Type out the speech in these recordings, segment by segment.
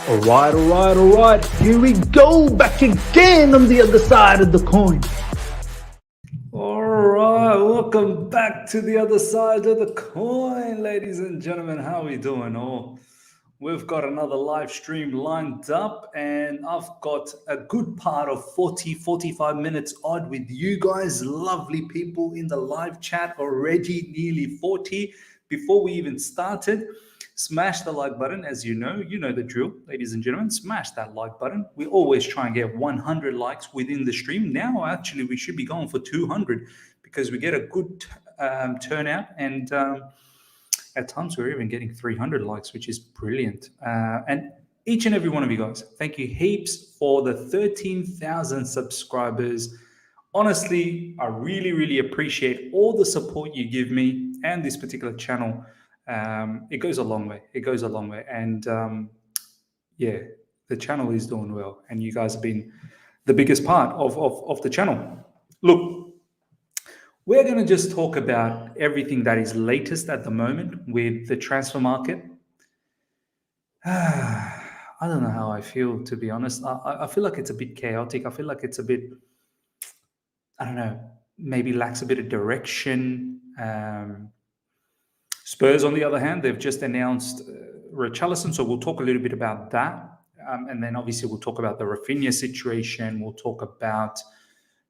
All right. Here we go, back again on the other side of the coin. All right, welcome back to the other side of the coin, ladies and gentlemen. How are we doing? Oh, we've got another live stream lined up, and I've got a good part of 45 minutes odd with you guys, lovely people in the live chat already, nearly 40. Before we even started, smash the like button. As you know the drill, ladies and gentlemen. Smash that like button. We always try and get 100 likes within the stream. Now, actually, we should be going for 200 because we get a good turnout, and at times we're even getting 300 likes, which is brilliant. And each and every one of you guys, thank you heaps for the 13,000 subscribers. Honestly, I really appreciate all the support you give me and this particular channel. It goes a long way. And yeah, the channel is doing well, and you guys have been the biggest part of the channel. Look, we're going to just talk about everything that is latest at the moment with the transfer market. I don't know how I feel, to be honest. I feel like it's a bit chaotic. I feel like it's a bit, I don't know, maybe lacks a bit of direction. Spurs, on the other hand, they've just announced Richarlison, so we'll talk a little bit about that. And then obviously we'll talk about the Raphinha situation. We'll talk about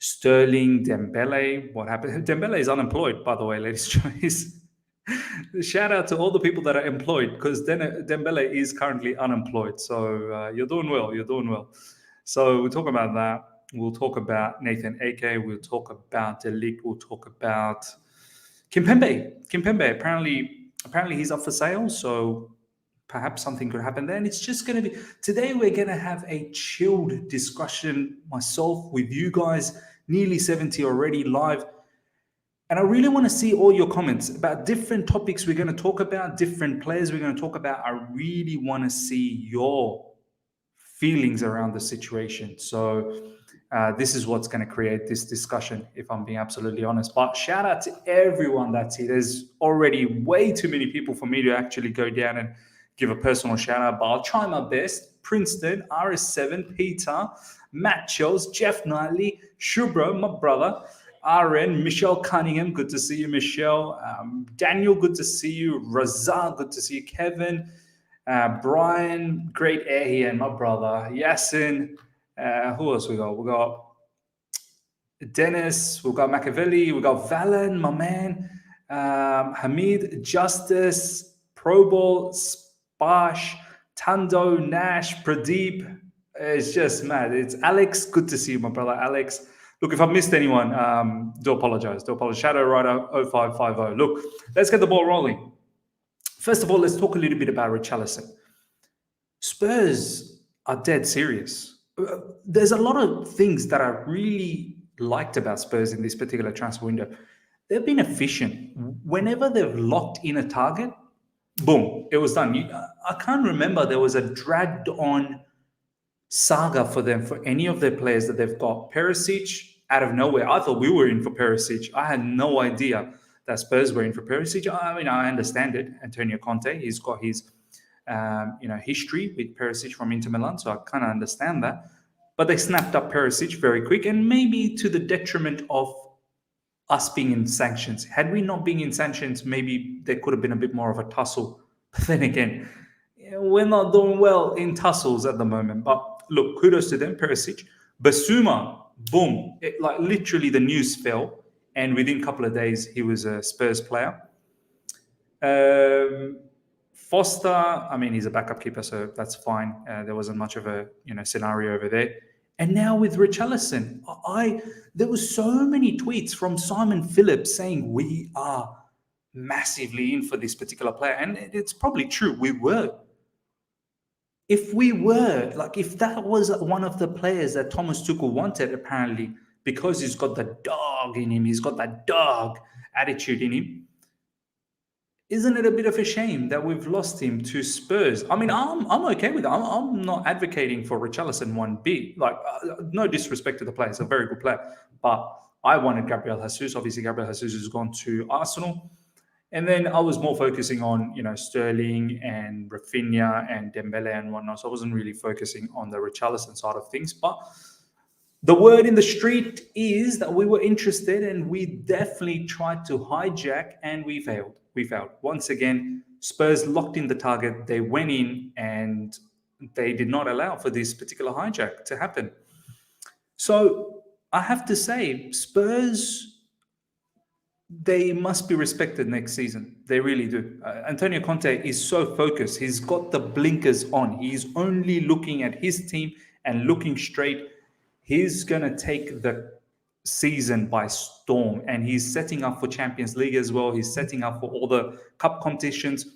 Sterling, Dembele. What happened? Dembele is unemployed, by the way, ladies and gentlemen. Shout out to all the people that are employed, because Dembele is currently unemployed. So you're doing well. So we'll talk about that. We'll talk about Nathan Ake. We'll talk about Ligt. We'll talk about Kimpembe. Apparently he's up for sale, so perhaps something could happen there. And it's just going to be, today we're going to have a chilled discussion, myself with you guys, nearly 70 already live. And I really want to see all your comments about different topics we're going to talk about, different players we're going to talk about. I really want to see your feelings around the situation. So this is what's going to create this discussion, if I'm being absolutely honest. But shout out to everyone that's here. There's already way too many people for me to actually go down and give a personal shout out, but I'll try my best. Princeton, RS7, Peter, Matt Chills, Jeff Knightley, Shubro, my brother, RN, Michelle Cunningham, good to see you, Michelle. Daniel, good to see you. Razak, good to see you. Kevin, Brian, great air here, and my brother. Yasin, who else we got? We got Dennis, we've got Machiavelli, we've got Valen, my man, Hamid, Justice, Probol, Spash, Tando, Nash, Pradeep. It's just mad. It's Alex. Good to see you, my brother Alex. Look, if I've missed anyone, do apologize. Shadow Rider 0550. Look, let's get the ball rolling. First of all, let's talk a little bit about Richarlison. Spurs are dead serious. There's a lot of things that I really liked about Spurs in this particular transfer window. They've been efficient. Whenever they've locked in a target, boom, it was done. I can't remember there was a dragged on saga for them, for any of their players that they've got. Perisic, out of nowhere. I thought we were in for Perisic. I had no idea that Spurs were in for Perisic. I mean, I understand it. Antonio Conte, he's got his history with Perisic from Inter Milan, so I kind of understand that. But they snapped up Perisic very quick, and maybe to the detriment of us being in sanctions. Had we not been in sanctions, maybe there could have been a bit more of a tussle. But then again, we're not doing well in tussles at the moment. But look, kudos to them, Perisic. Basuma, boom. Like literally the news fell, and within a couple of days, he was a Spurs player. Foster, I mean, he's a backup keeper, so that's fine. There wasn't much of a scenario over there. And now with Richarlison, there was so many tweets from Simon Phillips saying we are massively in for this particular player. And it's probably true. We were. If that was one of the players that Thomas Tuchel wanted, apparently, because he's got the dog in him, he's got that dog attitude in him, isn't it a bit of a shame that we've lost him to Spurs? I mean, I'm okay with it. I'm not advocating for Richarlison 1B. No disrespect to the player. He's a very good player. But I wanted Gabriel Jesus. Obviously, Gabriel Jesus has gone to Arsenal. And then I was more focusing on, Sterling and Raphinha and Dembele and whatnot. So I wasn't really focusing on the Richarlison side of things. But the word in the street is that we were interested and we definitely tried to hijack and we failed. We failed. Once again, Spurs locked in the target. They went in and they did not allow for this particular hijack to happen. So I have to say, Spurs, they must be respected next season. They really do. Antonio Conte is so focused. He's got the blinkers on. He's only looking at his team and looking straight. He's going to take the season by storm, and he's setting up for Champions League as well. He's setting up for all the cup competitions.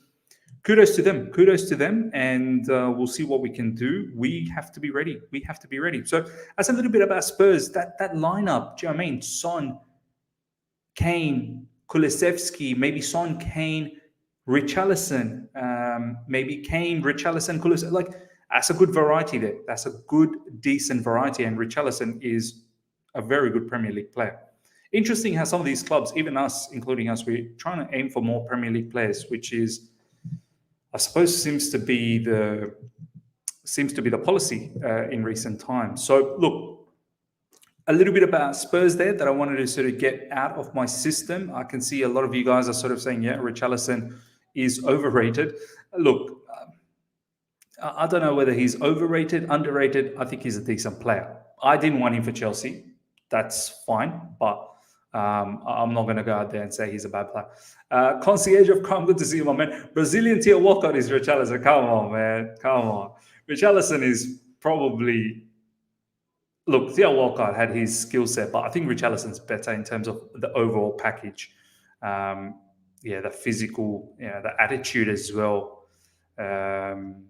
Kudos to them. Kudos to them. And we'll see what we can do. We have to be ready. We have to be ready. So that's a little bit about Spurs. That lineup, do you know what I mean? Son, Kane, Kulusevski, maybe Son, Kane, Richarlison, maybe Kane, Richarlison, Kulusevski. Like, that's a good variety there. That's a good, decent variety. And Richarlison is a very good Premier League player. Interesting how some of these clubs, even us, including us, we're trying to aim for more Premier League players, which is, I suppose, seems to be the policy in recent times. So, look, a little bit about Spurs there that I wanted to sort of get out of my system. I can see a lot of you guys are sort of saying, yeah, Richarlison is overrated. Look, I don't know whether he's overrated, underrated. I think he's a decent player. I didn't want him for Chelsea. That's fine, but I'm not going to go out there and say he's a bad player. Concierge of Crime, good to see you, my man. Brazilian Tier Walcott is Richarlison. Come on, man. Come on. Richarlison is probably... Look, Theo Walcott had his skill set, but I think Richarlison's better in terms of the overall package. The physical, the attitude as well. Can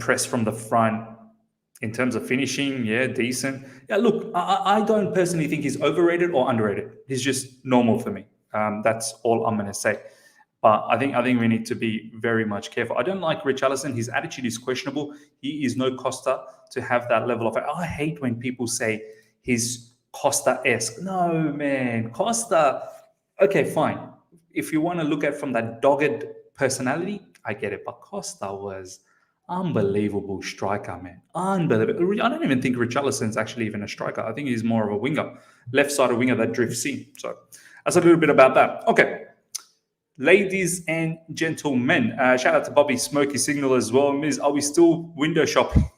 press from the front. In terms of finishing, decent. Yeah, look, I don't personally think he's overrated or underrated. He's just normal for me. That's all I'm going to say. But I think we need to be very much careful. I don't like Richarlison. His attitude is questionable. He is no Costa to have that level of... I hate when people say he's Costa-esque. No, man. Costa... Okay, fine. If you want to look at from that dogged personality, I get it. But Costa was unbelievable striker, man. Unbelievable. I don't even think Richarlison's actually even a striker. I think he's more of a winger. Left-sided winger that drifts in. So that's a little bit about that. Okay. Ladies and gentlemen, shout out to Bobby Smoky Signal as well. Miss, are we still window shopping?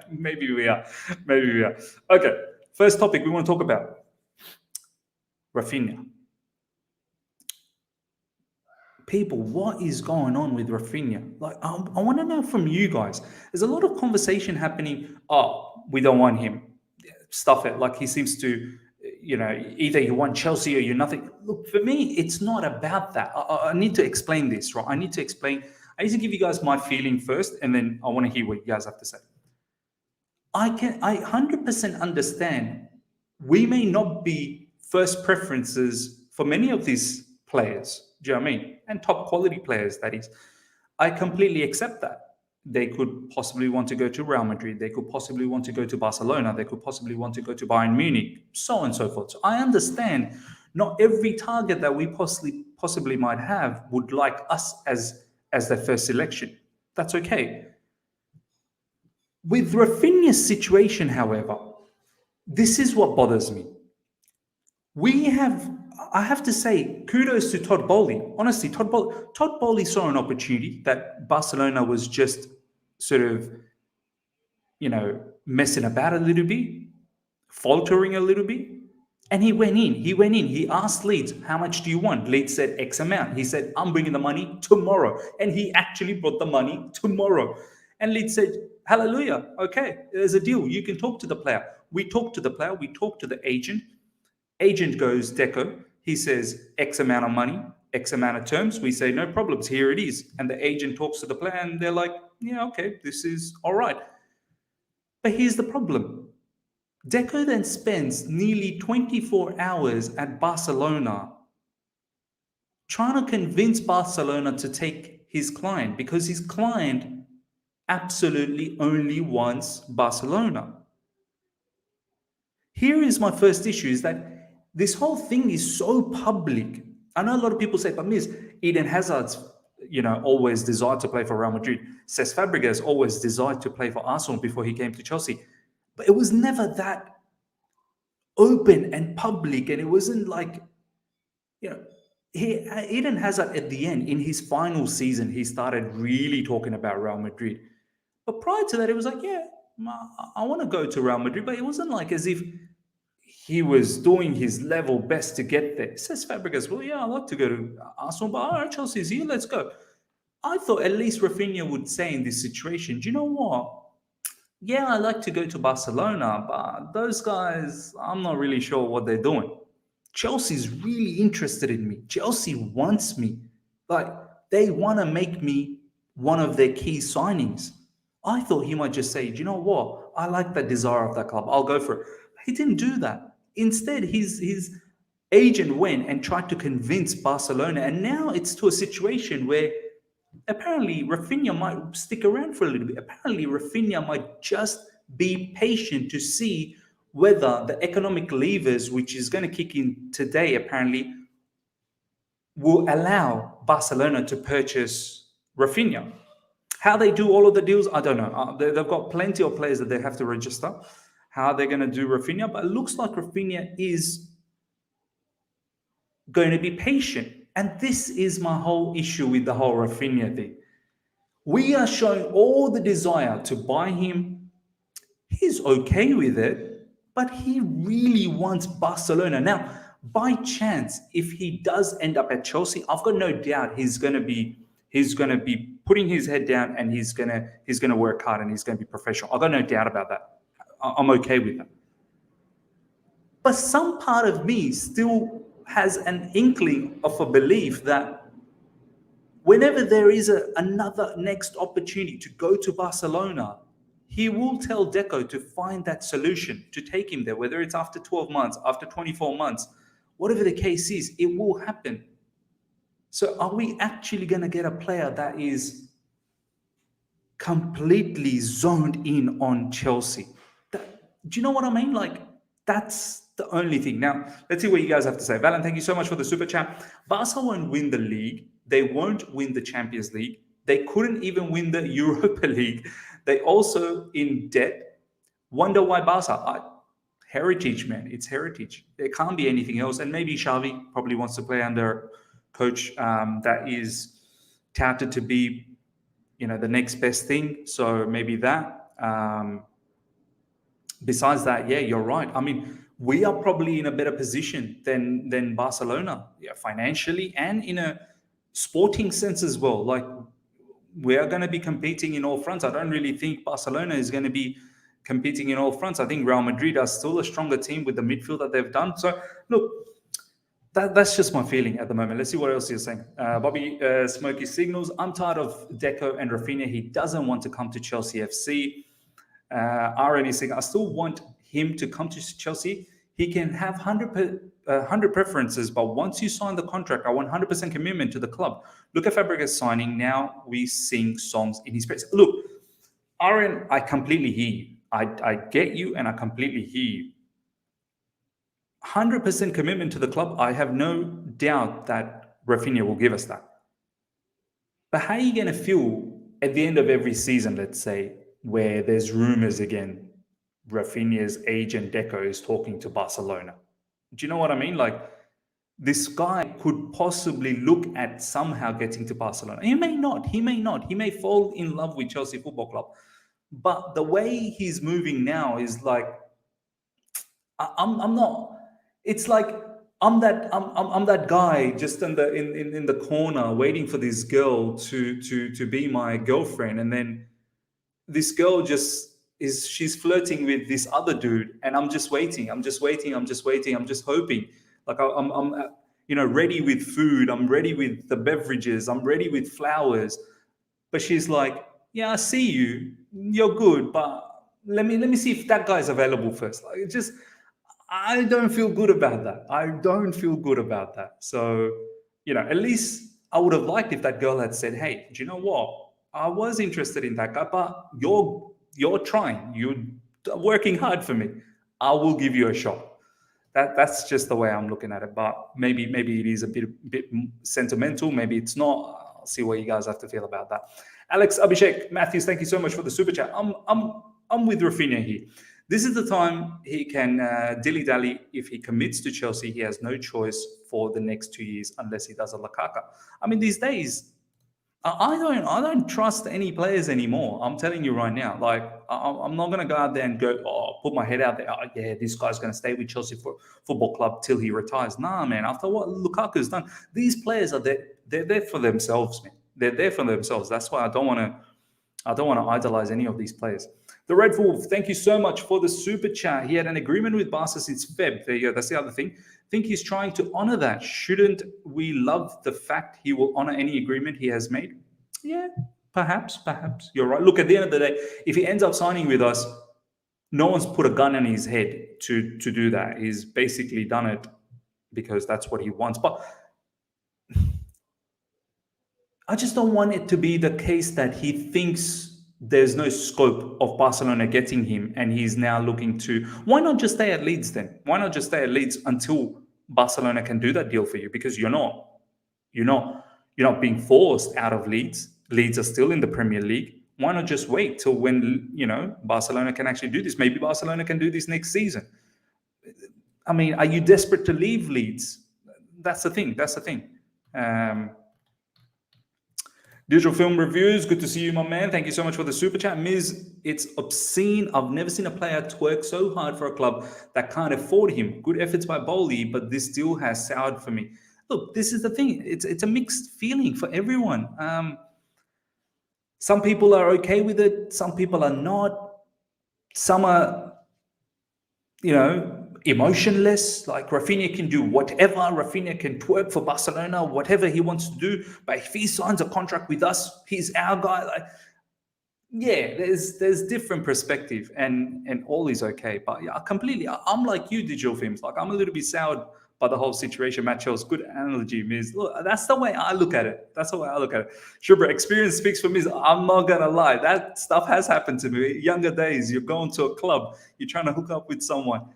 Maybe we are. Okay, first topic we want to talk about. Raphinha. People, what is going on with Raphinha? Like, I want to know from you guys. There's a lot of conversation happening. Oh, we don't want him. Stuff it. Like, he seems to... either you want Chelsea or you're nothing. Look, for me, it's not about that. I need to explain this, right? I need to give you guys my feeling first, and then I want to hear what you guys have to say. I 100% understand we may not be first preferences for many of these players. Do you know what I mean? And top quality players, that is. I completely accept that. They could possibly want to go to Real Madrid. They could possibly want to go to Barcelona. They could possibly want to go to Bayern Munich, so on and so forth. So I understand not every target that we possibly might have would like us as their first selection. That's okay. With Raphinha's situation, however, this is what bothers me. I have to say, kudos to Todd Bowley. Honestly, Todd Bowley saw an opportunity that Barcelona was just sort of, messing about a little bit, faltering a little bit. And he went in. He asked Leeds, how much do you want? Leeds said X amount. He said, I'm bringing the money tomorrow. And he actually brought the money tomorrow. And Leeds said, hallelujah. Okay, there's a deal. You can talk to the player. We talk to the player. We talk to the agent. Agent goes, Deco. He says X amount of money, X amount of terms. We say, no problems, here it is. And the agent talks to the player and they're like, yeah, okay, this is all right. But here's the problem. Deco then spends nearly 24 hours at Barcelona trying to convince Barcelona to take his client, because his client absolutely only wants Barcelona. Here is my first issue, is that this whole thing is so public. I know a lot of people say, but Miss, Eden Hazard's, always desired to play for Real Madrid. Cesc Fabregas always desired to play for Arsenal before he came to Chelsea. But it was never that open and public, and it wasn't like, Eden Hazard at the end, in his final season, he started really talking about Real Madrid. But prior to that, it was like, yeah, I want to go to Real Madrid. But it wasn't like as if he was doing his level best to get there. Says Fabregas, well, yeah, I'd like to go to Arsenal, but all right, Chelsea's here, let's go. I thought at least Raphinha would say in this situation, do you know what? Yeah, I like to go to Barcelona, but those guys, I'm not really sure what they're doing. Chelsea's really interested in me. Chelsea wants me. Like, they want to make me one of their key signings. I thought he might just say, do you know what? I like the desire of that club. I'll go for it. He didn't do that. Instead, his agent went and tried to convince Barcelona. And now it's to a situation where apparently Raphinha might stick around for a little bit. Apparently Raphinha might just be patient to see whether the economic levers, which is going to kick in today, apparently, will allow Barcelona to purchase Raphinha. How they do all of the deals, I don't know. They've got plenty of players that they have to register. How they're going to do Raphinha, but it looks like Raphinha is going to be patient. And this is my whole issue with the whole Raphinha thing. We are showing all the desire to buy him. He's okay with it, but he really wants Barcelona. Now, by chance, if he does end up at Chelsea, I've got no doubt he's going to be putting his head down, and he's gonna work hard, and he's going to be professional. I've got no doubt about that. I'm okay with that. But some part of me still has an inkling of a belief that whenever there is another next opportunity to go to Barcelona, he will tell Deco to find that solution to take him there, whether it's after 12 months, after 24 months, whatever the case is, it will happen. So are we actually going to get a player that is completely zoned in on Chelsea? Do you know what I mean? Like, that's the only thing. Now, let's see what you guys have to say. Valen, thank you so much for the super chat. Barca won't win the league. They won't win the Champions League. They couldn't even win the Europa League. They also in debt. Wonder why Barca? Heritage, man. It's heritage. There can't be anything else. And maybe Xavi probably wants to play under coach that is touted to be, the next best thing. So maybe that. Besides that, yeah, you're right. I mean, we are probably in a better position than Barcelona, financially and in a sporting sense as well. Like, we are going to be competing in all fronts. I don't really think Barcelona is going to be competing in all fronts. I think Real Madrid are still a stronger team with the midfield that they've done. So, look, that's just my feeling at the moment. Let's see what else you're saying. Bobby Smoky Signals. I'm tired of Deco and Raphinha. He doesn't want to come to Chelsea FC. RN is saying, I still want him to come to Chelsea. He can have 100 preferences, but once you sign the contract, I want 100% commitment to the club. Look at Fabregas signing. Now we sing songs in his praise. Look, RN, I completely hear you. I get you, and I completely hear you. 100% commitment to the club, I have no doubt that Raphinha will give us that. But how are you going to feel at the end of every season, let's say, where there's rumors again, Raphinha's agent Deco is talking to Barcelona? Do you know what I mean? Like, this guy could possibly look at somehow getting to Barcelona. He may not. He may fall in love with Chelsea Football Club. But the way he's moving now is like, I'm not. It's like I'm that guy just in the corner waiting for this girl to be my girlfriend, and then this girl she's flirting with this other dude, and I'm just waiting, I'm just hoping. Like, I'm ready with food, I'm ready with the beverages, I'm ready with flowers, but she's like, yeah, I see you, you're good, but let me see if that guy's available first. Like, I don't feel good about that. So, at least I would have liked if that girl had said, hey, do you know what? I was interested in that guy, but you're trying. You're working hard for me. I will give you a shot. That's just the way I'm looking at it. But maybe it is a bit sentimental. Maybe it's not. I'll see what you guys have to feel about that. Alex Abhishek Matthews, thank you so much for the super chat. I'm with Raphinha here. This is the time he can dilly dally. If he commits to Chelsea, he has no choice for the next 2 years unless he does a Lukaku. I mean, these days I don't trust any players anymore. I'm telling you right now. Like I'm not gonna go out there and go, put my head out there. Oh yeah, this guy's gonna stay with Chelsea Football Club till he retires. Nah, man. After what Lukaku's done, these players are there. They're there for themselves, man. They're there for themselves. That's why I don't want to idolize any of these players. The Red Wolf, thank you so much for the super chat. He had an agreement with Barca since Feb. There you go. That's the other thing. I think he's trying to honor that. Shouldn't we love the fact he will honor any agreement he has made? Yeah, perhaps. You're right. Look, at the end of the day, if he ends up signing with us, no one's put a gun in his head to do that. He's basically done it because that's what he wants. But I just don't want it to be the case that he thinks there's no scope of Barcelona getting him and he's now looking to... Why not just stay at Leeds then? Why not just stay at Leeds until Barcelona can do that deal for you? Because you're not being forced out of Leeds. Leeds are still in the Premier League. Why not just wait till when, Barcelona can actually do this? Maybe Barcelona can do this next season. I mean, are you desperate to leave Leeds? That's the thing. Digital Film Reviews, good to see you, my man. Thank you so much for the super chat. Miz, it's obscene. I've never seen a player twerk so hard for a club that can't afford him. Good efforts by Bowley, but this deal has soured for me. Look, this is the thing. It's a mixed feeling for everyone. Some people are okay with it. Some people are not. Some are, emotionless. Like Raphinha can do whatever. Raphinha can twerk for Barcelona, whatever he wants to do. But if he signs a contract with us, he's our guy. Like, yeah, there's different perspective, and all is okay. But yeah, I'm like you, Digital Films. Like I'm a little bit soured by the whole situation. Matt Chell's good analogy, Miz. Look, that's the way I look at it. Shubra, experience speaks for me. I'm not gonna lie, that stuff has happened to me. Younger days, you're going to a club, you're trying to hook up with someone.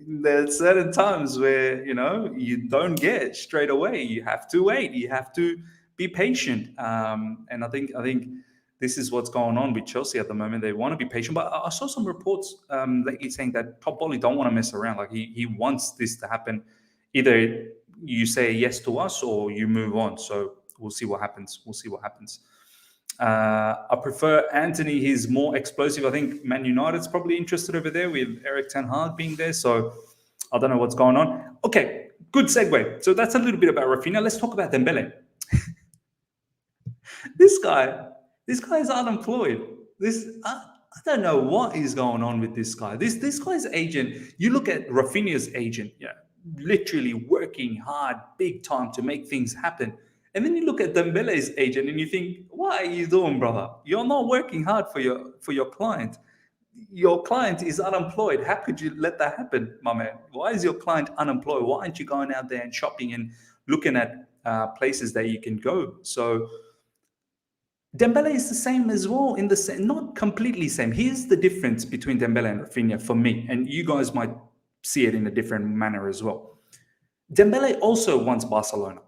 There's certain times where you don't get straight away. You have to wait. You have to be patient. And I think this is what's going on with Chelsea at the moment. They want to be patient, but I saw some reports lately saying that Top Bolly don't want to mess around. Like he wants this to happen. Either you say yes to us or you move on. So we'll see what happens. I prefer Anthony. He's more explosive. I think Man United's probably interested over there with Eric Ten Hag being there. So I don't know what's going on. Okay, good segue. So that's a little bit about Raphinha. Let's talk about Dembele. This guy is unemployed. I don't know what is going on with this guy. This guy's agent. You look at Raphinha's agent. Yeah, literally working hard, big time to make things happen. And then you look at Dembele's agent and you think, what are you doing, brother? You're not working hard for your client. Your client is unemployed. How could you let that happen, my man? Why is your client unemployed? Why aren't you going out there and shopping and looking at places that you can go? So Dembele is the same as well, not completely same. Here's the difference between Dembele and Raphinha for me, and you guys might see it in a different manner as well. Dembele also wants Barcelona.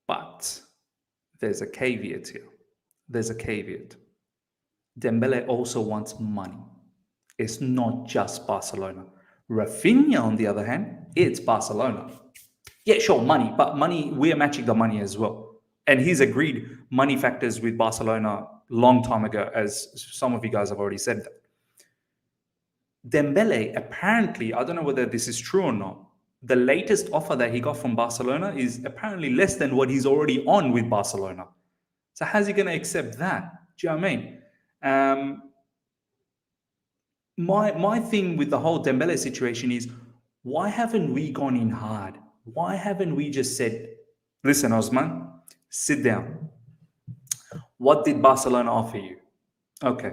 But there's a caveat here. Dembele also wants money. It's not just Barcelona. Raphinha, on the other hand, it's Barcelona. Yeah, sure, money, but money, we're matching the money as well. And he's agreed money factors with Barcelona long time ago, as some of you guys have already said that. Dembele, apparently, I don't know whether this is true or not, the latest offer that he got from Barcelona is apparently less than what he's already on with Barcelona. So how's he going to accept that? Do you know what I mean? My thing with the whole Dembele situation is, why haven't we gone in hard? Why haven't we just said, listen, Osman, sit down. What did Barcelona offer you? Okay.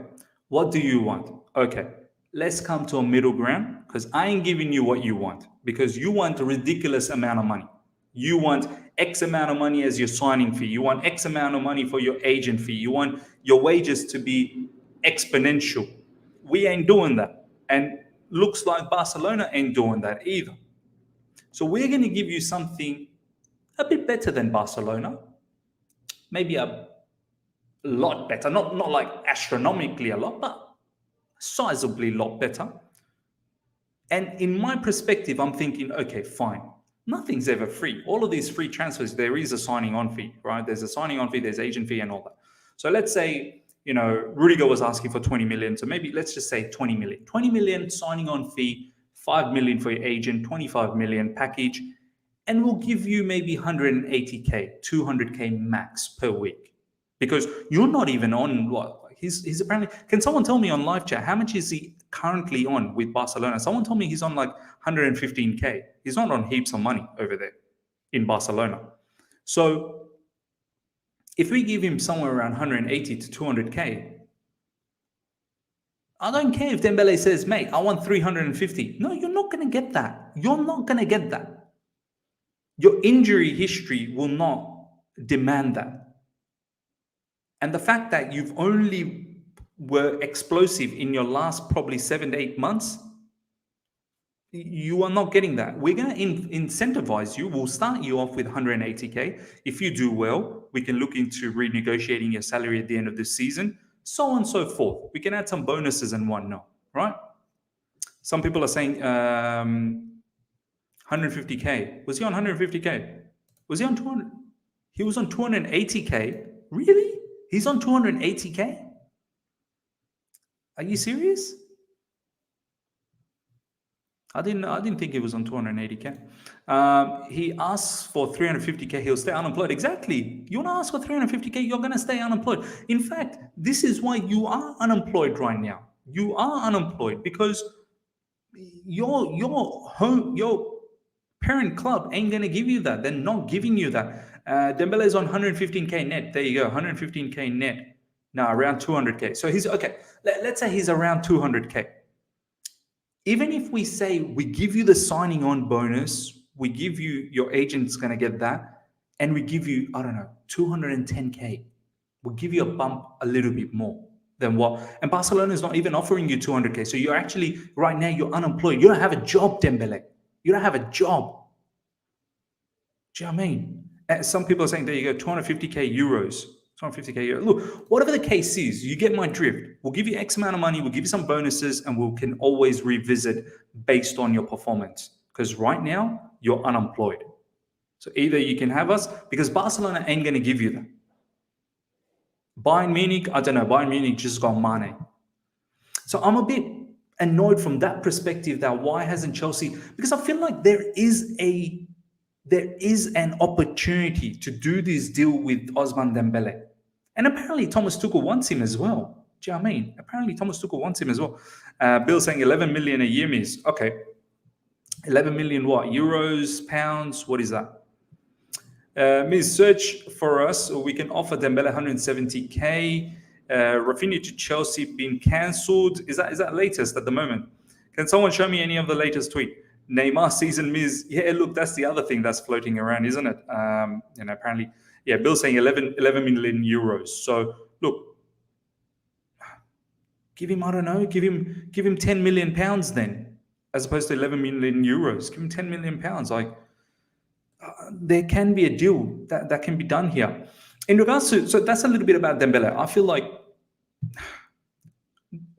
What do you want? Okay. Let's come to a middle ground, because I ain't giving you what you want, because you want a ridiculous amount of money. You want X amount of money as your signing fee. You want X amount of money for your agent fee. You want your wages to be exponential. We ain't doing that. And looks like Barcelona ain't doing that either. So we're going to give you something a bit better than Barcelona, maybe a lot better, not like astronomically a lot, but sizably lot better. And in my perspective, I'm thinking, okay, fine. Nothing's ever free. All of these free transfers, there is a signing on fee, right? There's a signing on fee, there's agent fee and all that. So let's say, Rudiger was asking for 20 million. So maybe let's just say 20 million. 20 million signing on fee, 5 million for your agent, 25 million package. And we'll give you maybe 180K, 200K max per week. Because you're not even on what? He's apparently. Can someone tell me on live chat how much is he currently on with Barcelona? Someone told me he's on like 115K. He's not on heaps of money over there in Barcelona. So if we give him somewhere around 180 to 200K, I don't care if Dembele says, mate, I want 350. No, you're not going to get that. You're not going to get that. Your injury history will not demand that. And the fact that you've only were explosive in your last probably 7 to 8 months, you are not getting that. We're going to incentivize you. We'll start you off with 180K. If you do well, we can look into renegotiating your salary at the end of the season, so on and so forth. We can add some bonuses and whatnot, right? Some people are saying 150K. Was he on 150K? Was he on 200? He was on 280K. Really? He's on 280K? Are you serious? I didn't think he was on 280K. He asks for 350K, he'll stay unemployed. Exactly. You want to ask for 350K, you're going to stay unemployed. In fact, this is why you are unemployed right now. You are unemployed because your parent club ain't going to give you that. They're not giving you that. Dembele is on 115K net. There you go, 115K net. Now around 200K. So he's okay. Let's say he's around 200K. Even if we say we give you the signing on bonus, we give you, your agent's going to get that, and we give you, I don't know, 210K. We'll give you a bump a little bit more than what, and Barcelona is not even offering you 200K. So you're actually, right now, you're unemployed. You don't have a job, Dembele. You don't have a job. Do you know what I mean? Some people are saying, there you go, 250K euros. 250K euros. Look, whatever the case is, you get my drift. We'll give you X amount of money, we'll give you some bonuses, and we can always revisit based on your performance. Because right now, you're unemployed. So either you can have us, because Barcelona ain't going to give you that. Bayern Munich, I don't know, Bayern Munich just got Mane. So I'm a bit annoyed from that perspective that why hasn't Chelsea, because I feel like there is an opportunity to do this deal with Ousmane Dembele. And apparently Thomas Tuchel wants him as well. Do you know what I mean? Apparently Thomas Tuchel wants him as well. Bill saying 11 million a year means, okay. 11 million what? Euros, pounds, what is that? Means search for us, we can offer Dembele 170K. Raphinha to Chelsea being cancelled. Is that latest at the moment? Can someone show me any of the latest tweet? Neymar season miss. Yeah, look, that's the other thing that's floating around, isn't it? And apparently, yeah, Bill's saying 11 million euros. So look, give him, I don't know, give him 10 million pounds then, as opposed to 11 million euros. Give him 10 million pounds. Like, there can be a deal that can be done here. In regards to, so that's a little bit about Dembele. I feel like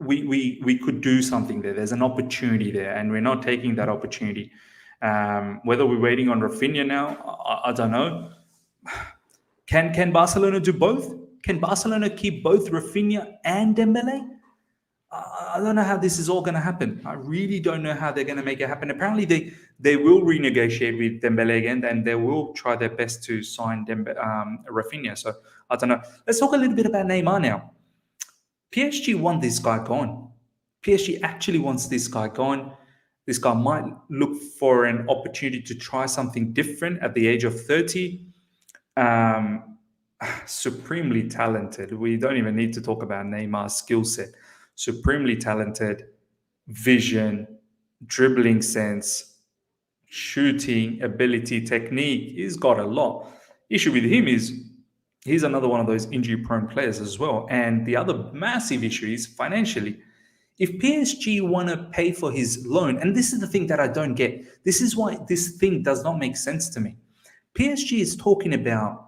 we could do something there. There's an opportunity there, and we're not taking that opportunity. Whether we're waiting on Raphinha now, I don't know. Can Barcelona do both? Can Barcelona keep both Raphinha and Dembele? I don't know how this is all going to happen. I really don't know how they're going to make it happen. Apparently, they will renegotiate with Dembele again, and they will try their best to sign Raphinha. So I don't know. Let's talk a little bit about Neymar now. PSG want this guy gone. PSG actually wants this guy gone. This guy might look for an opportunity to try something different at the age of 30. Supremely talented. We don't even need to talk about Neymar's skill set. Supremely talented, vision, dribbling sense, shooting ability, technique. He's got a lot. Issue with him is he's another one of those injury-prone players as well. And the other massive issue is financially. If PSG want to pay for his loan, and this is the thing that I don't get, this is why this thing does not make sense to me. PSG is talking about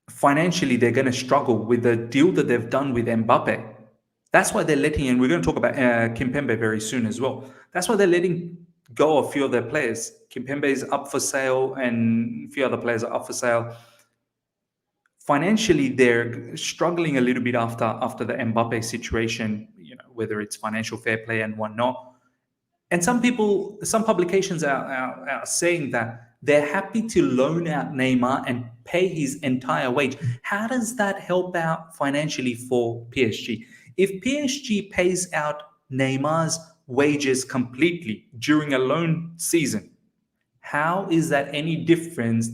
financially they're going to struggle with the deal that they've done with Mbappe. That's why they're letting, and we're going to talk about Kimpembe very soon as well. That's why they're letting go a few of their players. Kimpembe is up for sale, and a few other players are up for sale. Financially, they're struggling a little bit after the Mbappe situation, whether it's financial fair play and whatnot. And some publications are saying that they're happy to loan out Neymar and pay his entire wage. How does that help out financially for PSG? If PSG pays out Neymar's wages completely during a loan season, how is that any difference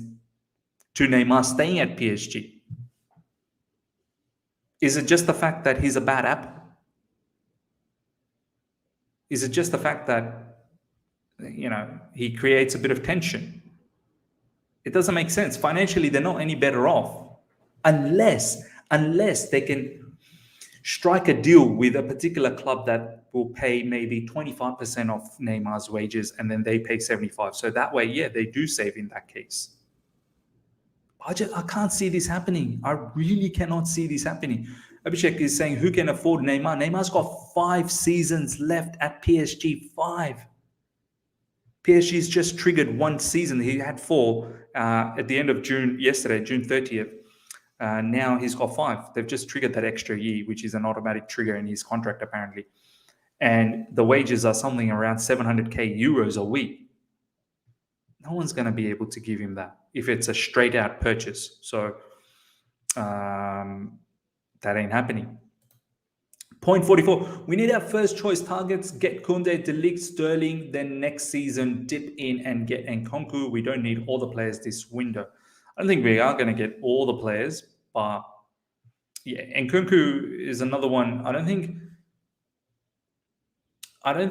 to Neymar staying at PSG? Is it just the fact that he's a bad apple? Is it just the fact that, he creates a bit of tension? It doesn't make sense. Financially, they're not any better off unless they can strike a deal with a particular club that will pay maybe 25% of Neymar's wages and then they pay 75%. So that way, yeah, they do save in that case. I can't see this happening. I really cannot see this happening. Abhishek is saying, who can afford Neymar? Neymar's got 5 seasons left at PSG. 5. PSG's just triggered 1 season. He had 4 at the end of June, yesterday, June 30th. Now he's got 5. They've just triggered that extra year, which is an automatic trigger in his contract, apparently. And the wages are something around 700k euros a week. No one's going to be able to give him that if it's a straight out purchase. So that ain't happening. Point 44. We need our first choice targets. Get Koundé, De Ligt, Sterling. Then next season, dip in and get Nkunku. We don't need all the players this window. I don't think we are going to get all the players, but yeah, Nkunku is another one. I don't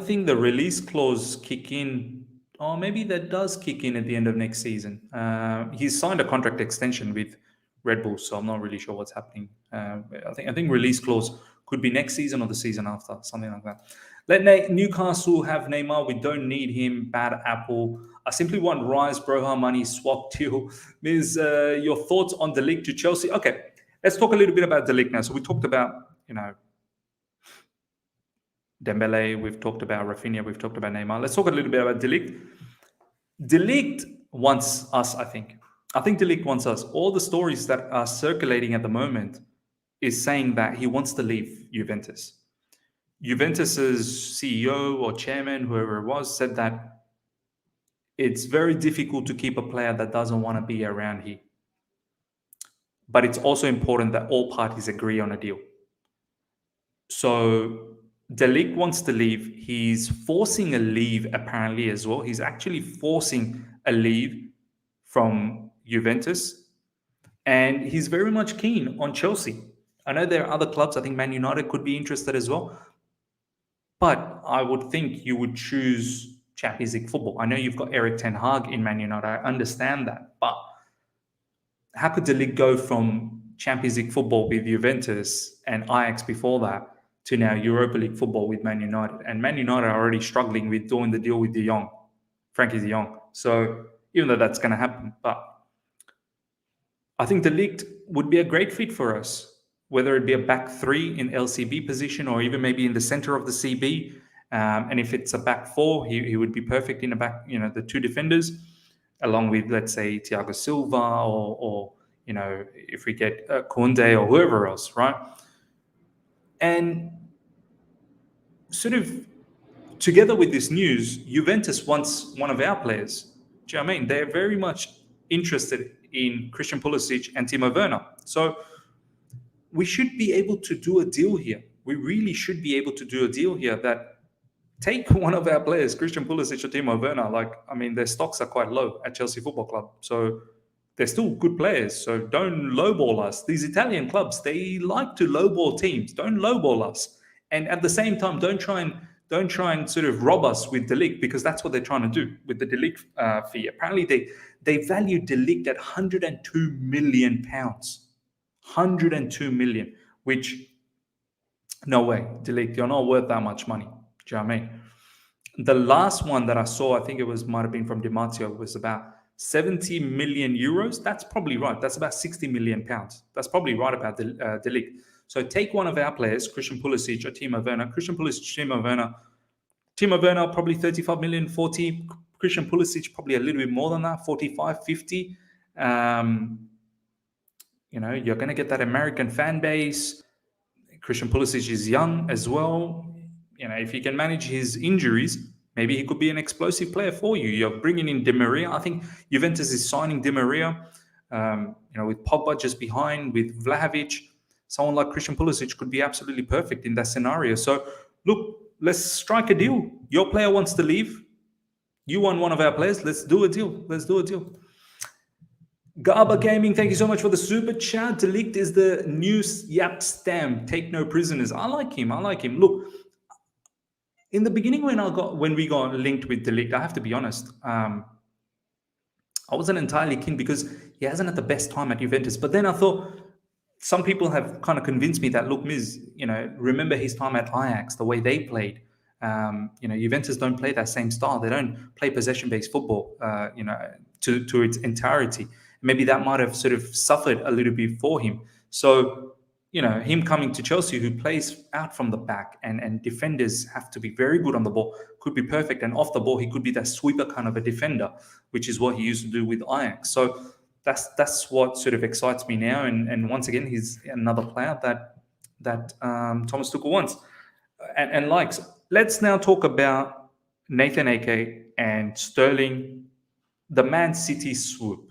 think the release clause kick in. Or maybe that does kick in at the end of next season. He's signed a contract extension with Red Bull, so I'm not really sure what's happening. I think release clause could be next season or the season after, something like that. Let Newcastle have Neymar. We don't need him. Bad apple. I simply want Rice, Broha, money, swap deal. Ms. Your thoughts on De Ligt to Chelsea? Okay, let's talk a little bit about De Ligt now. So we talked about, Dembele, we've talked about Raphinha, we've talked about Neymar. Let's talk a little bit about De Ligt. De Ligt wants us, I think. I think De Ligt wants us. All the stories that are circulating at the moment is saying that he wants to leave Juventus. Juventus's CEO or chairman, whoever it was, said that it's very difficult to keep a player that doesn't want to be around here. But it's also important that all parties agree on a deal. So De Ligt wants to leave. He's forcing a leave apparently as well. He's actually forcing a leave from Juventus. And he's very much keen on Chelsea. I know there are other clubs. I think Man United could be interested as well. But I would think you would choose Champions League football. I know you've got Erik ten Hag in Man United. I understand that. But how could De Ligt go from Champions League football with Juventus and Ajax before that to now Europa League football with Man United? And Man United are already struggling with doing the deal with Frankie de Jong. So even though that's going to happen, but I think De Ligt would be a great fit for us, whether it be a back 3 in LCB position or even maybe in the center of the CB. And if it's a back 4, he would be perfect in the back, the 2 defenders, along with, let's say, Thiago Silva or if we get Koundé or whoever else, right? And sort of together with this news, Juventus wants one of our players. Do you know what I mean? They're very much interested in Christian Pulisic and Timo Werner. So we should be able to do a deal here. We really should be able to do a deal here that take one of our players, Christian Pulisic or Timo Werner. Their stocks are quite low at Chelsea Football Club. So they're still good players. So don't lowball us. These Italian clubs, they like to lowball teams. Don't lowball us. And at the same time, don't try and sort of rob us with De Ligt, because that's what they're trying to do with the De Ligt fee. Apparently, they value De Ligt at £102 million. 102 million, which No way, Ligt, you're not worth that much money. Do you know what I mean? The last one that I saw, I think it might have been from Dimarzio, was about 70 million euros. That's probably right. That's about 60 million pounds. That's probably right about the Ligt. So take one of our players, Christian Pulisic or Timo Werner. Christian Pulisic, Timo Werner, probably 35 million, 40. Christian Pulisic, probably a little bit more than that, 45, 50. You're going to get that American fan base. Christian Pulisic is young as well. If he can manage his injuries, maybe he could be an explosive player for you. You're bringing in Di Maria. I think Juventus is signing Di Maria. With Pogba just behind, with Vlahovic, someone like Christian Pulisic could be absolutely perfect in that scenario. So, look, let's strike a deal. Your player wants to leave. You want one of our players. Let's do a deal. Garba Gaming, thank you so much for the super chat. De Ligt is the new Yap stamp. Take no prisoners. I like him. Look, in the beginning when we got linked with De Ligt, I have to be honest, I wasn't entirely keen because he hasn't had the best time at Juventus. But then I thought some people have kind of convinced me that, look, Miz, remember his time at Ajax, the way they played. Juventus don't play that same style. They don't play possession-based football, to its entirety. Maybe that might have sort of suffered a little bit for him. So, him coming to Chelsea, who plays out from the back and defenders have to be very good on the ball, could be perfect. And off the ball, he could be that sweeper kind of a defender, which is what he used to do with Ajax. So that's what sort of excites me now. And once again, he's another player that Thomas Tuchel wants and likes. Let's now talk about Nathan Ake and Sterling, the Man City swoop.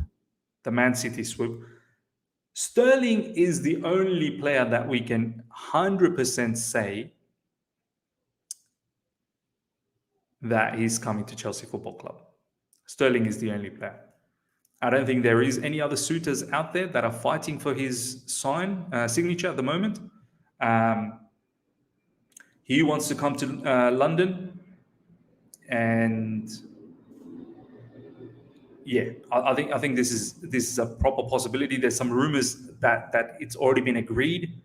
Sterling is the only player that we can 100% say that he's coming to Chelsea Football Club. Sterling is the only player. I don't think there is any other suitors out there that are fighting for his signature at the moment. He wants to come to London, and yeah, I think this is a proper possibility. There's some rumors that it's already been agreed.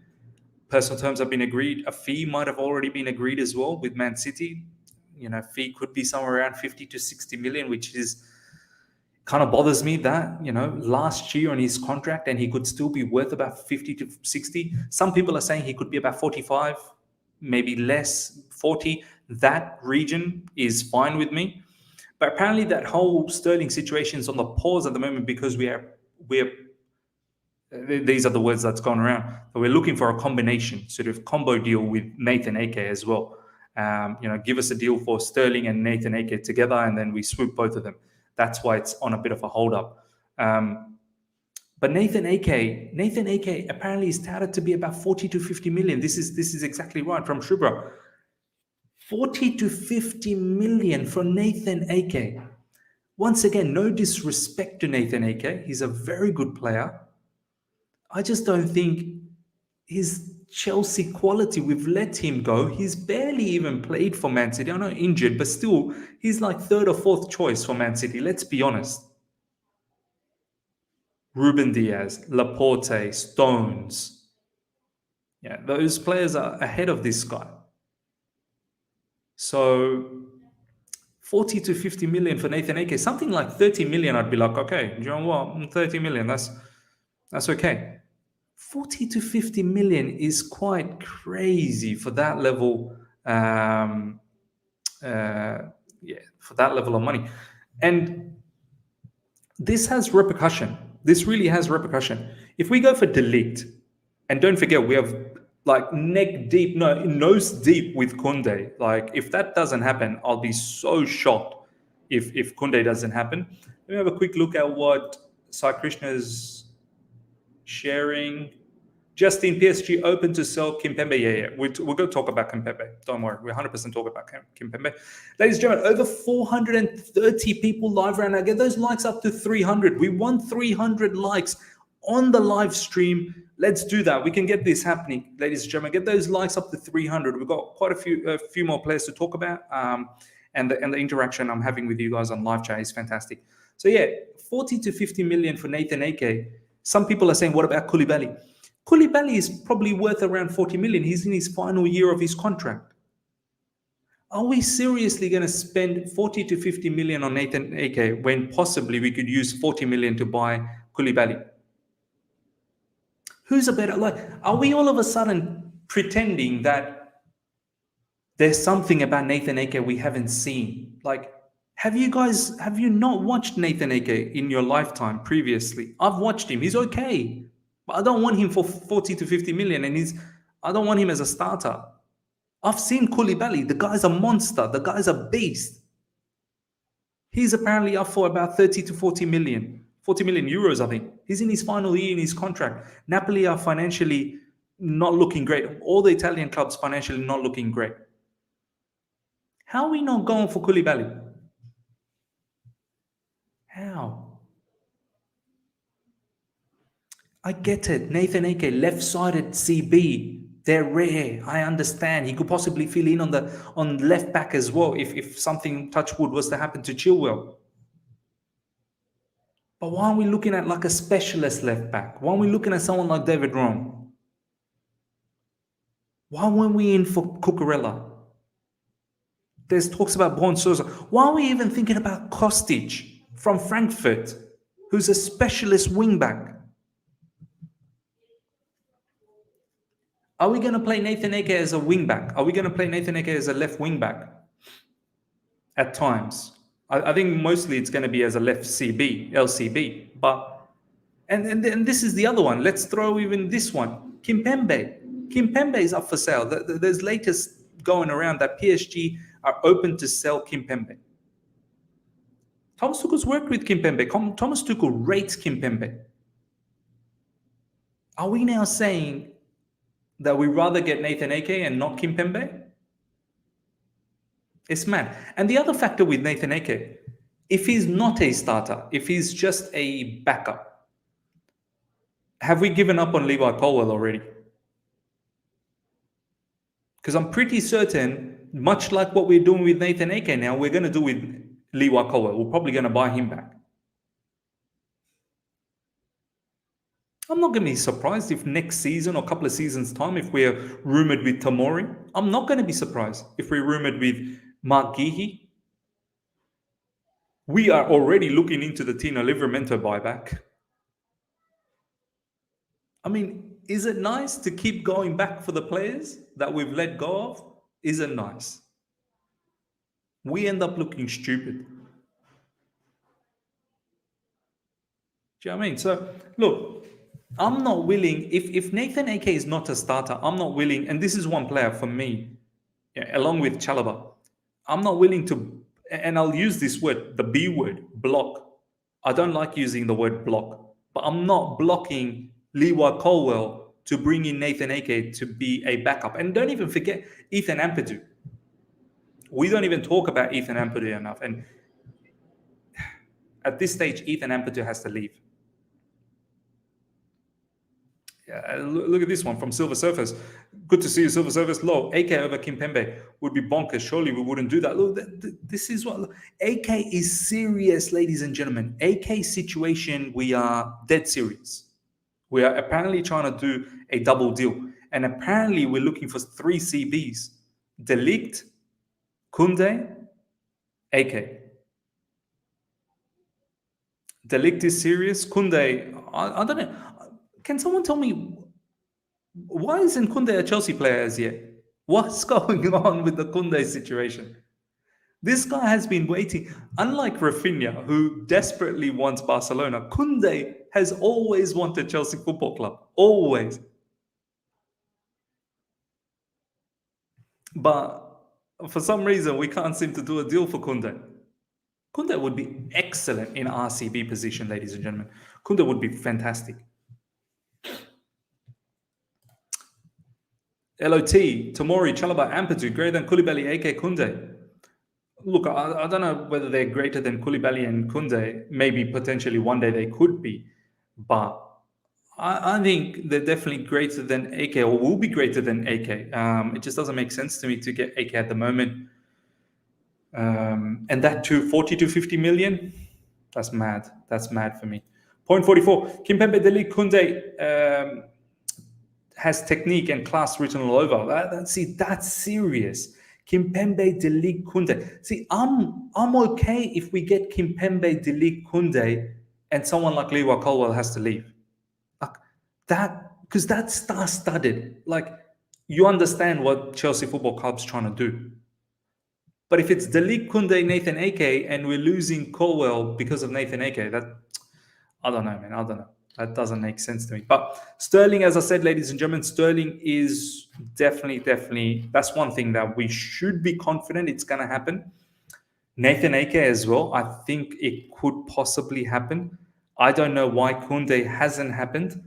Personal terms have been agreed. A fee might have already been agreed as well with Man City. Fee could be somewhere around 50 to 60 million, which is kind of bothers me that, last year on his contract and he could still be worth about 50 to 60. Some people are saying he could be about 45, maybe less, 40. That region is fine with me. But apparently that whole Sterling situation is on the pause at the moment because we're these are the words that's gone around. But we're looking for a combination, sort of combo deal with Nathan Ake as well. Give us a deal for Sterling and Nathan Ake together, and then we swoop both of them. That's why it's on a bit of a hold up. But Nathan Ake apparently is touted to be about 40 to 50 million. This is exactly right from Shubra. 40 to 50 million for Nathan Ake. Once again, no disrespect to Nathan Ake. He's a very good player. I just don't think his Chelsea quality, we've let him go. He's barely even played for Man City. I know injured, but still, he's like third or fourth choice for Man City. Let's be honest. Ruben Diaz, Laporte, Stones. Yeah, those players are ahead of this guy. So 40 to 50 million for Nathan Ake, something like 30 million, I'd be like, okay, do you know what? 30 million, that's okay. 40 to 50 million is quite crazy for that level. For that level of money. And this has repercussion. This really has repercussion. If we go for De Ligt, and don't forget, we have like nose deep with Koundé. Like, if that doesn't happen, I'll be so shocked if Koundé doesn't happen. Let me have a quick look at what Sai Krishna's sharing. Justin, PSG open to sell Kimpembe. Yeah. We're going to talk about Kimpembe. Don't worry. We're 100% talking about Kimpembe. Ladies and gentlemen, over 430 people live right now. Get those likes up to 300. We want 300 likes on the live stream. Let's do that. We can get this happening, ladies and gentlemen. Get those likes up to 300. We've got quite a few more players to talk about. And the interaction I'm having with you guys on live chat is fantastic. So yeah, 40 to 50 million for Nathan Ake. Some people are saying, what about Koulibaly? Koulibaly is probably worth around 40 million. He's in his final year of his contract. Are we seriously going to spend 40 to 50 million on Nathan Ake when possibly we could use 40 million to buy Koulibaly? Who's a better, are we all of a sudden pretending that there's something about Nathan Ake we haven't seen? Have you not watched Nathan Ake in your lifetime previously? I've watched him. He's okay. But I don't want him for 40 to 50 million, and I don't want him as a starter. I've seen Koulibaly. The guy's a monster. The guy's a beast. He's apparently up for about 30 to 40 million. 40 million euros, I think. He's in his final year in his contract. Napoli are financially not looking great. All the Italian clubs financially not looking great. How are we not going for Koulibaly? How? I get it. Nathan Ake, left-sided CB. They're rare. I understand. He could possibly fill in on left back as well if something, touch wood, was to happen to Chilwell. But why aren't we looking at like a specialist left back? Why aren't we looking at someone like David Rome? Why weren't we in for Cucurella? There's talks about Born Sousa. Why are we even thinking about Kostic from Frankfurt, who's a specialist wing back? Are we going to play Nathan Ake as a wing back? Are we going to play Nathan Ake as a left wing back? At times. I think mostly it's going to be as a left LCB. But and this is the other one. Let's throw even this one. Kimpembe. Kimpembe is up for sale. There's latest going around that PSG are open to sell Kimpembe. Thomas Tuchel's worked with Kimpembe. Thomas Tuchel rates Kimpembe. Are we now saying that we rather get Nathan Ake and not Kimpembe? It's mad. And the other factor with Nathan Ake, if he's not a starter, if he's just a backup, have we given up on Levi Colwill already? Because I'm pretty certain, much like what we're doing with Nathan Ake now, we're going to do with Levi Colwill. We're probably going to buy him back. I'm not going to be surprised if next season or a couple of seasons' time, if we're rumored with Tomori. I'm not going to be surprised if we're rumored with Mark Gehi. We are already looking into the Tino Livramento buyback. I mean, is it nice to keep going back for the players that we've let go of? Is it nice? We end up looking stupid. Do you know what I mean? So, look, I'm not willing, if Nathan Ake is not a starter, I'm not willing, and this is one player for me, along with Chalobah, I'm not willing to, and I'll use this word, the B word, block. I don't like using the word block, but I'm not blocking Levi Colwill to bring in Nathan Ake to be a backup. And don't even forget Ethan Ampadu. We don't even talk about Ethan Ampadu enough. And at this stage, Ethan Ampadu has to leave. Look at this one from Silver Surface. Good to see you, Silver Surface. Low, AK over Kimpembe would be bonkers. Surely we wouldn't do that. Look, this is what... AK is serious, ladies and gentlemen. AK situation, we are dead serious. We are apparently trying to do a double deal. And apparently we're looking for 3 CBs. Ligt, Koundé, AK. Ligt is serious. Koundé, I don't know. Can someone tell me, why isn't Koundé a Chelsea player as yet? What's going on with the Koundé situation? This guy has been waiting. Unlike Raphinha, who desperately wants Barcelona, Koundé has always wanted Chelsea Football Club. Always. But for some reason, we can't seem to do a deal for Koundé. Koundé would be excellent in RCB position, ladies and gentlemen. Koundé would be fantastic. LOT, Tomori, Chalobah, Ampadu, greater than Koulibaly, AK, Koundé. Look, I don't know whether they're greater than Koulibaly and Koundé. Maybe potentially one day they could be. But I think they're definitely greater than AK, or will be greater than AK. It just doesn't make sense to me to get AK at the moment. And that to 40 to 50 million, that's mad. That's mad for me. Point 44, Kimpembe, Ligt, Koundé. has technique and class written all over. See, that's serious. Kimpembe, De Ligt, Koundé. See, I'm okay if we get Kimpembe, De Ligt, Koundé, and someone like Levi Colwill has to leave. Like that, because that's star-studded. Like, you understand what Chelsea Football Club's trying to do. But if it's De Ligt, Koundé, Nathan Ake, and we're losing Colwill because of Nathan Ake, that, I don't know, man. I don't know. That doesn't make sense to me. But Sterling, as I said, ladies and gentlemen, Sterling is definitely, that's one thing that we should be confident it's going to happen. Nathan Ake as well, I think it could possibly happen. I don't know why Koundé hasn't happened.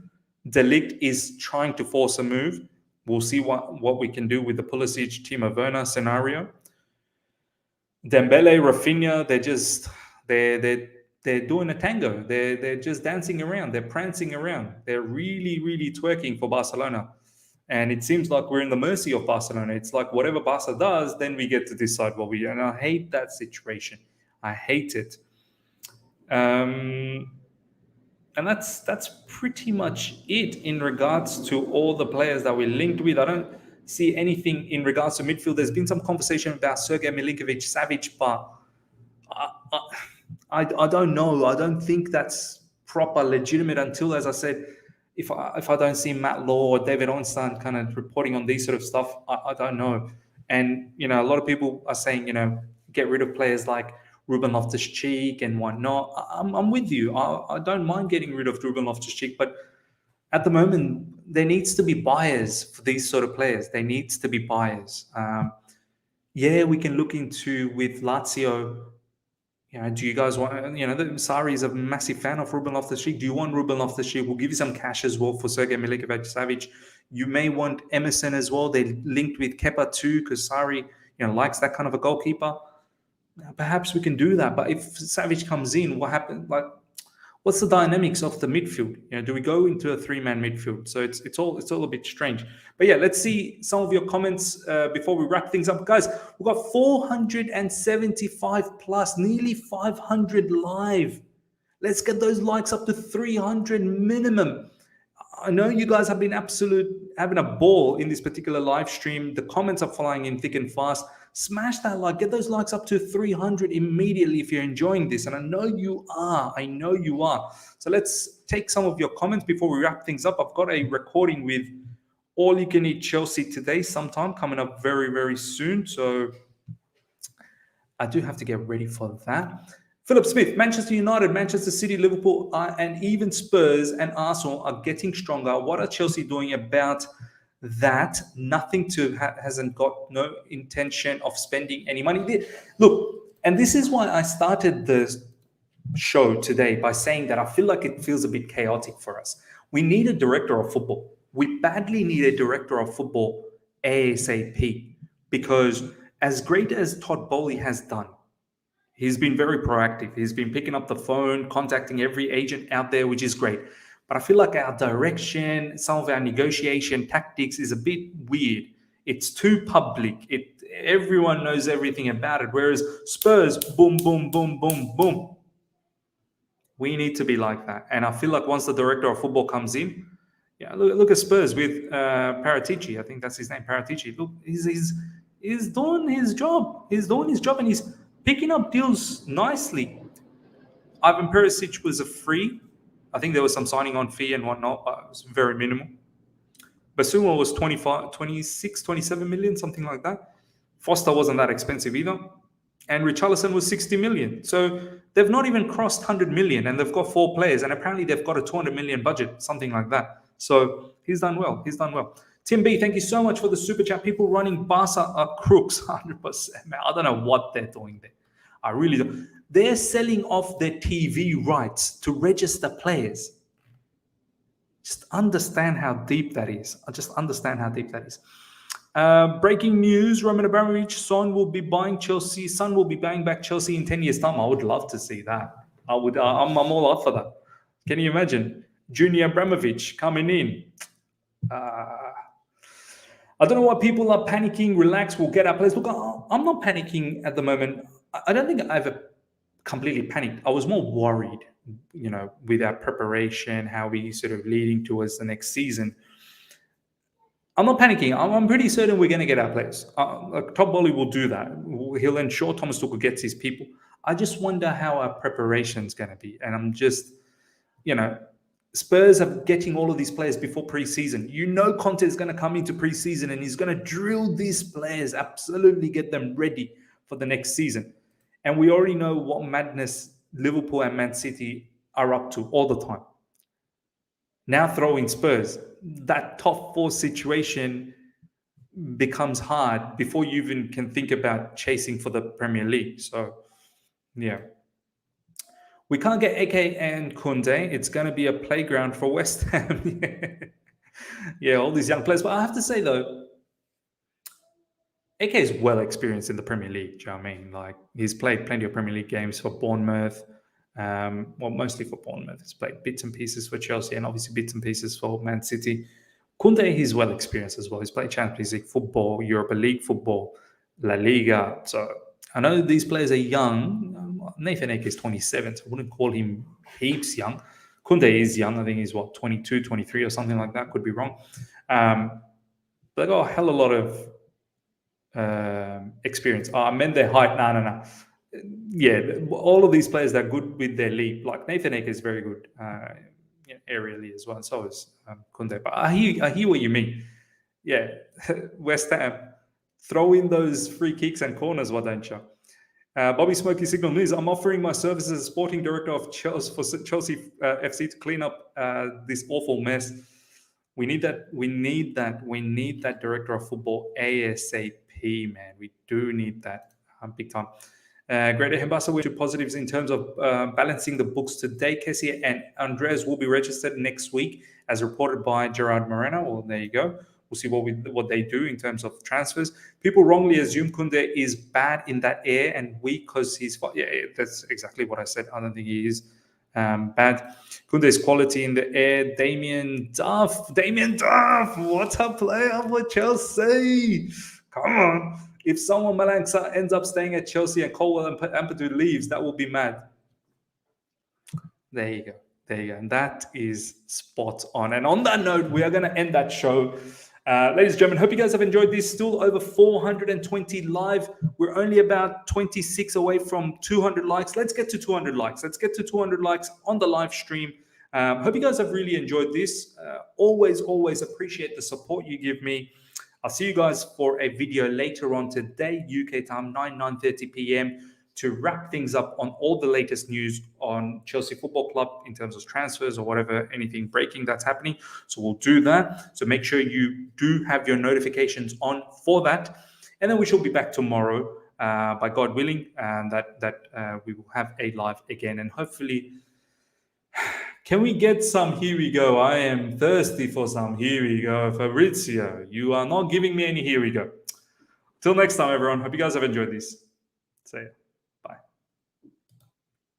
De Ligt is trying to force a move. We'll see what we can do with the Pulisic, Timo Werner scenario. Dembele, Raphinha, they're doing a tango. They're just dancing around. They're prancing around. They're really twerking for Barcelona. And it seems like we're in the mercy of Barcelona. It's like whatever Barca does, then we get to decide what we do. And I hate that situation. I hate it. And that's pretty much it in regards to all the players that we're linked with. I don't see anything in regards to midfield. There's been some conversation about Sergej Milinkovic-Savic, but I don't know. I don't think that's proper, legitimate until, as I said, if I don't see Matt Law or David Ornstein kind of reporting on these sort of stuff, I don't know. And, a lot of people are saying, get rid of players like Ruben Loftus-Cheek and whatnot. I'm with you. I don't mind getting rid of Ruben Loftus-Cheek, but at the moment, there needs to be buyers for these sort of players. There needs to be buyers. Yeah, we can look into with Lazio. Do you guys want, Sarri is a massive fan of Ruben Loftus-Cheek. Do you want Ruben Loftus-Cheek? We'll give you some cash as well for Sergej Milinkovic-Savic. You may want Emerson as well. They linked with Kepa too, because Sarri, likes that kind of a goalkeeper. Perhaps we can do that. But if Savic comes in, what happens? Like, what's the dynamics of the midfield? Do we go into a three-man midfield? So it's all a bit strange. But yeah, let's see some of your comments before we wrap things up, guys. We've got 475 plus, nearly 500 live. Let's get those likes up to 300 minimum. I know you guys have been having a ball in this particular live stream. The comments are flying in thick and fast. Smash that like, get those likes up to 300 immediately if you're enjoying this. And I know you are. So let's take some of your comments before we wrap things up. I've got a recording with All You Can Eat Chelsea today sometime coming up very soon. So I do have to get ready for that. Philip Smith, Manchester United, Manchester City, Liverpool, and even Spurs and Arsenal are getting stronger. What are Chelsea doing about that? Nothing hasn't got no intention of spending any money. Look, and this is why I started the show today by saying that I feel like it feels a bit chaotic for us. We need a director of football. We badly need a director of football ASAP, because as great as Todd Bowley has done, he's been very proactive. He's been picking up the phone, contacting every agent out there, which is great. But I feel like our direction, some of our negotiation tactics is a bit weird. It's too public. Everyone knows everything about it. Whereas Spurs, boom, boom, boom, boom, boom. We need to be like that. And I feel like once the director of football comes in, look at Spurs with Paratici. I think that's his name, Paratici. Look, he's doing his job. He's doing his job, and he's picking up deals nicely. Ivan Perisic was a free. I think there was some signing on fee and whatnot, but it was very minimal. Basuma was 26, 27 million, something like that. Foster wasn't that expensive either. And Richarlison was 60 million. So they've not even crossed 100 million, and they've got 4 players, and apparently they've got a 200 million budget, something like that. So he's done well. Tim B, thank you so much for the super chat. People running Barca are crooks, 100%. Man, I don't know what they're doing there. I really don't. They're selling off their TV rights to register players. Just understand how deep that is. Breaking news, Roman Abramovich, Son will be buying Chelsea. Son will be buying back Chelsea in 10 years' time. I would love to see that. I'm all up for that. Can you imagine? Junior Abramovich coming in. I don't know why people are panicking. Relax, we'll get our players. Look, I'm not panicking at the moment. I don't think I've completely panicked. I was more worried, with our preparation, how we sort of leading towards the next season. I'm not panicking. I'm pretty certain we're going to get our players. Top Bolly will do that. He'll ensure Thomas Tuchel gets his people. I just wonder how our preparation is going to be. And I'm just, Spurs are getting all of these players before preseason. Conte is going to come into preseason and he's going to drill these players, absolutely get them ready for the next season. And we already know what madness Liverpool and Man City are up to all the time. Now throw in Spurs. That top four situation becomes hard before you even can think about chasing for the Premier League. So, yeah. We can't get AK and Kunde. It's going to be a playground for West Ham. Yeah, all these young players. But I have to say, though, AK is well experienced in the Premier League. Do you know what I mean? Like, he's played plenty of Premier League games for Bournemouth. Mostly for Bournemouth. He's played bits and pieces for Chelsea and obviously bits and pieces for Man City. Kunde, he's well experienced as well. He's played Champions League football, Europa League football, La Liga. So I know these players are young. Nathan Ake is 27, so I wouldn't call him heaps young. Kunde is young. I think he's 22, 23 or something like that. Could be wrong. But they got a hell of a lot of experience. I meant their height. No. Yeah, all of these players that are good with their leap. Like Nathan Ake is very good aerially as well, and so is Kunde. But I hear what you mean. Yeah, West Ham, throw in those free kicks and corners, why don't you? Bobby Smokey Signal News. I'm offering my services as sporting director of Chelsea for Chelsea FC to clean up this awful mess. We need that. We need that director of football ASAP, man. We do need that big time. Greater Hembasa with two positives in terms of balancing the books today. Kessie and Andres will be registered next week, as reported by Gerard Moreno. Well, there you go. We'll see what they do in terms of transfers. People wrongly assume Kunde is bad in that air and weak because he's... Yeah, that's exactly what I said. I don't think he is bad. Kunde's quality in the air. Damien Duff, what a player for Chelsea. Come on. If someone Malanksa ends up staying at Chelsea and Colwill and Ampadu leaves, that will be mad. There you go. And that is spot on. And on that note, we are going to end that show. Ladies and gentlemen, hope you guys have enjoyed this. Still over 420 live. We're only about 26 away from 200 likes. Let's get to 200 likes. Let's get to 200 likes on the live stream. Hope you guys have really enjoyed this. Always appreciate the support you give me. I'll see you guys for a video later on today, UK time, 9:30 p.m. to wrap things up on all the latest news on Chelsea Football Club in terms of transfers or whatever, anything breaking that's happening. So we'll do that. So make sure you do have your notifications on for that. And then we shall be back tomorrow, by God willing, and that we will have a live again. And hopefully... Can we get some here we go? I am thirsty for some here we go. Fabrizio, you are not giving me any here we go. Till next time, everyone. Hope you guys have enjoyed this. See ya.